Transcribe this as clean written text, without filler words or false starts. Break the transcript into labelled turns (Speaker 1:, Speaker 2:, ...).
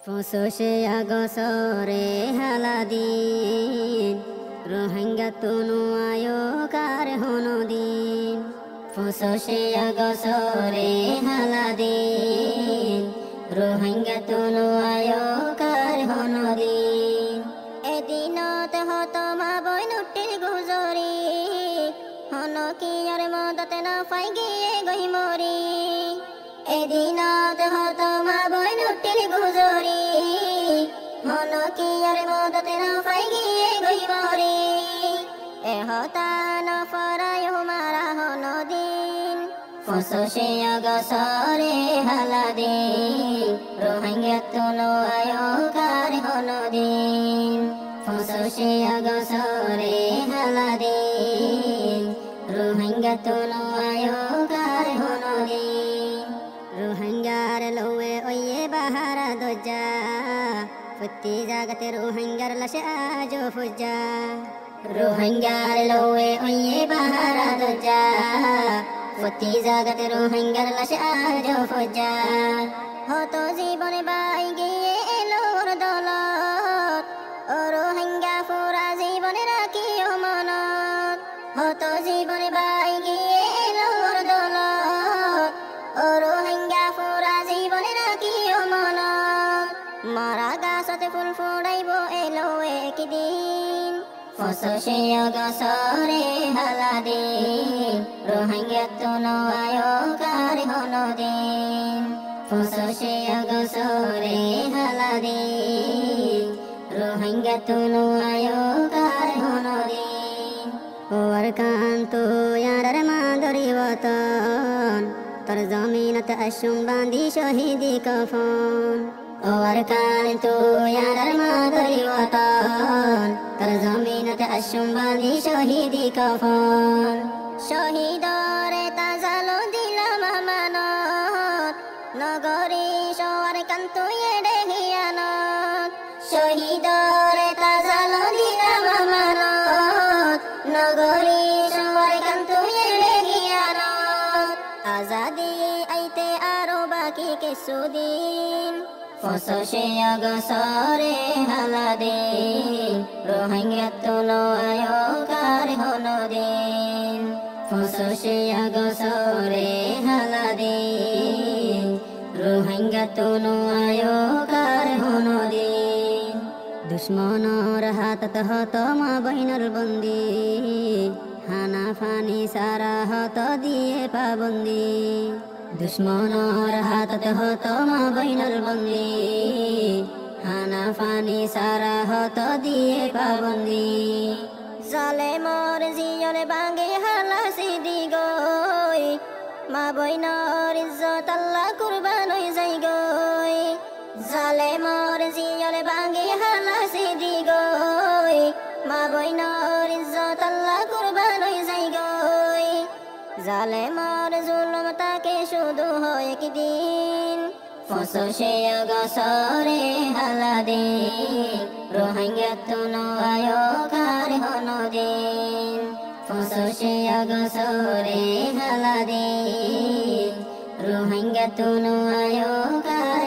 Speaker 1: ফসসে আগসরে হালাদিন রোহিঙ্গা তুনু আয়োকার হনদিন ফসসে আগসরে হালাদিন রোহিঙ্গা তুনু আয়োকার হনদিন এদিনত হতমা বৈনুটির গুজরি হনকিয়র মদতে না পাই গিয়ে গই মরি এদিনত হতমা বৈনুটির গুজরি হনকিয়র মদতে না পাই গিয়ে গই মরি এহতা নফরায় মারা হনদিন ফসসে আগসরে হালাদিন রোহিঙ্গা তুনু আয়োকার হনদিন ফসসে আগসরে হালাদিন রোহিঙ্গা তুনু আয়োকার হনদিন রোহিঙ্গার লৌয়ে ওয়ে বাহারা দজ্জা ফুত্তি জাগতে রোহিঙ্গার লাশে আজো ফুজ্জা রোহিঙ্গার লৌয়ে ওয়ে বাহারা দজ্জা ফুত্তি জাগতে রোহিঙ্গার লাশে আজো ফুজ্জা হত জীবনে বাই গিয়ে এলোর দলত ও রোহিঙ্গা ফুরা জীবনে রাখিও মনত হত জীবনে বাই গিয়ে এলোর দলত ও রোহিঙ্গা ফুরা জীবনে রাখিও মনত মারা গাছতে ফুল ফুড়াইব এলো একদিন ফসসে আগসরে হালাদিন রোহিঙ্গা তুনু আয়োকার হনদিন ফসসে আগসরে হালাদিন রোহিঙ্গা তুনু আয়োকার হনদিন ওর কান্তু ইয়ার মাদরি ওতন তোর জমিনত আশুম বাঁধি শহীদি কফন ওর কান্তু ইয়ার মাদরি ওতন তোর জমিনত আশুম বাঁধি শহীদি কফন শহীদরে তাজালো দিলাম আমানত নগরী শহর কান্তু এড়ে হিয়ানত শহীদরে তাজালো দিলাম আমানত নগরী শহর কান্তু এড়ে হিয়ানত আজাদি আইতে আরো বাকি কিছুদিন ফসসে আগসরে হালাদিন রোহিঙ্গা তুনু আয়োকার হনদিন ফসসে আগসরে হালাদিন রোহিঙ্গা তুনু আয়োকার হনদিন দুশ্মনর হাতত হতমা বহিনর বন্দি হানা ফানি সারা হত দিয়ে পাবন্দি দুশ্মনর হাতত হতমা বহিনর বন্দি হানা ফানি সারা হত দিয়ে পাবন্দি জালে মর জিয়র বাঙ্গে হালাসি দি গই মা বইনর ইজ্জত আল্লাহ কুরবান হয়ে যাই গই জালে মর জিয়র বাঙ্গে হালাসি দি গই মা বইনর ইজ্জত আল্লাহ কুরবান হয়ে যাই গই জালে মর জুলুম তাকে শুধু হয় একদিন ফসসে আগসরে হালাদিন রোহিঙ্গা তুনু আয়োকার হনদিন ফসসে আগসরে হালাদিন রোহিঙ্গা তুনু আয়োকার